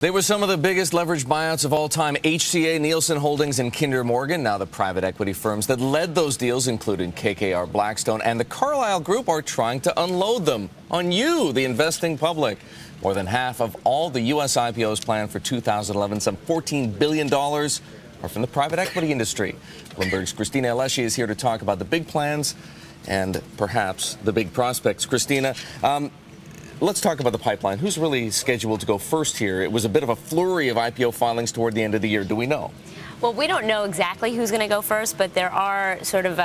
They were some of the biggest leveraged buyouts of all time. HCA, Nielsen Holdings, and Kinder Morgan. Now the private equity firms that led those deals, including KKR, Blackstone, and the Carlyle Group, are trying to unload them on you, the investing public. More than half of all the U.S. IPOs planned for 2011, some $14 billion, are from the private equity industry. Bloomberg's Cristina Alesci is here to talk about the big plans and perhaps the big prospects. Cristina, let's talk about the pipeline. Who's really scheduled to go first here? It was a bit of a flurry of IPO filings toward the end of the year. Do we know? Well, we don't know exactly who's going to go first, but there are sort of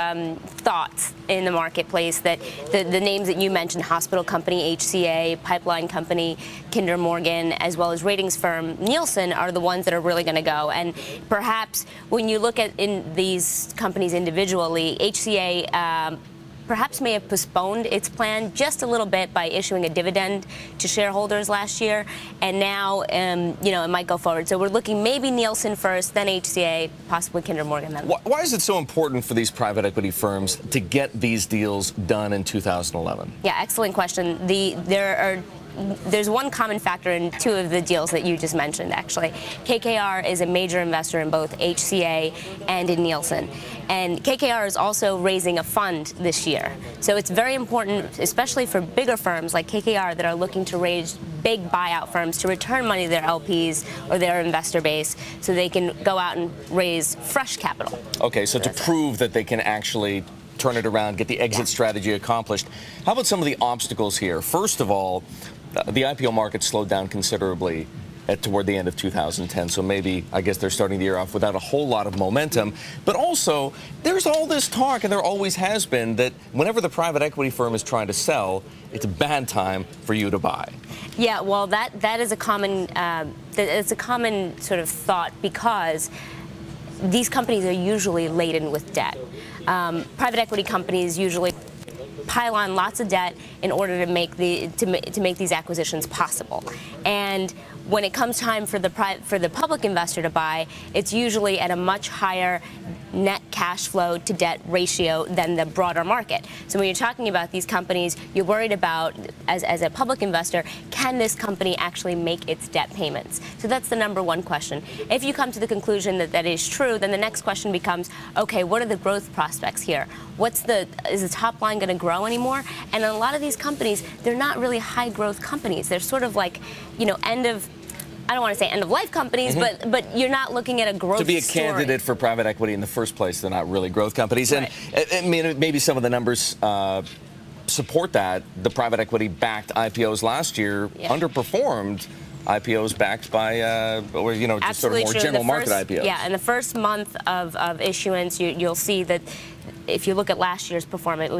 thoughts in the marketplace that the names that you mentioned, hospital company HCA, pipeline company Kinder Morgan, as well as ratings firm Nielsen, are the ones that are really going to go. And perhaps when you look at these companies individually, HCA perhaps may have postponed its plan just a little bit by issuing a dividend to shareholders last year, and now, it might go forward. So we're looking maybe Nielsen first, then HCA, possibly Kinder Morgan then. Why is it so important for these private equity firms to get these deals done in 2011? Yeah, excellent question. There's one common factor in two of the deals that you just mentioned, actually. KKR is a major investor in both HCA and in Nielsen. And KKR is also raising a fund this year. So it's very important, especially for bigger firms like KKR that are looking to raise big buyout firms to return money to their LPs or their investor base so they can go out and raise fresh capital. Okay, so to prove that they can actually turn it around, get the exit strategy accomplished. How about some of the obstacles here? First of all, the IPO market slowed down considerably toward the end of 2010, so maybe, I guess, they're starting the year off without a whole lot of momentum. But also, there's all this talk, and there always has been, that whenever the private equity firm is trying to sell, it's a bad time for you to buy. Yeah, well, that is a common it's a common sort of thought, because these companies are usually laden with debt. Private equity companies usually pile on lots of debt in order to make these acquisitions possible. And when it comes time for the public investor to buy, it's usually at a much higher net cash flow to debt ratio than the broader market. So when you're talking about these companies, you're worried about, as a public investor, can this company actually make its debt payments? So that's the number one question. If you come to the conclusion that that is true, then the next question becomes, okay, what are the growth prospects here? Is the top line going to grow anymore? And a lot of these companies, they're not really high growth companies. They're sort of like, I don't want to say end-of-life companies, but you're not looking at a growth story. To be a candidate for private equity in the first place, they're not really growth companies. Right. And I mean, maybe some of the numbers support that. The private equity-backed IPOs last year underperformed IPOs backed by, just sort of more general market IPOs. Yeah, in the first month of issuance, you'll see that if you look at last year's performance,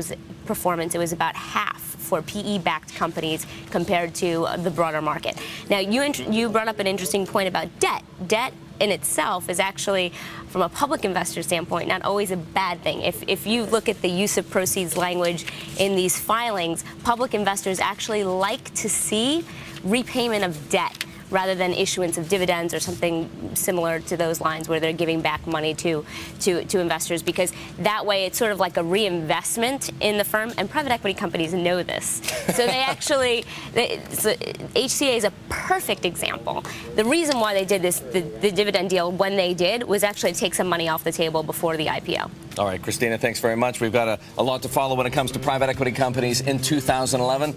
it was about half for PE-backed companies compared to the broader market. Now, you brought up an interesting point about debt. Debt in itself is actually, from a public investor standpoint, not always a bad thing. If you look at the use of proceeds language in these filings, public investors actually like to see repayment of debt rather than issuance of dividends or something similar to those lines where they're giving back money to investors, because that way it's sort of like a reinvestment in the firm, and private equity companies know this. So they actually, HCA is a perfect example. The reason why they did this, the dividend deal when they did, was actually to take some money off the table before the IPO. All right, Cristina, thanks very much. We've got a lot to follow when it comes to private equity companies in 2011.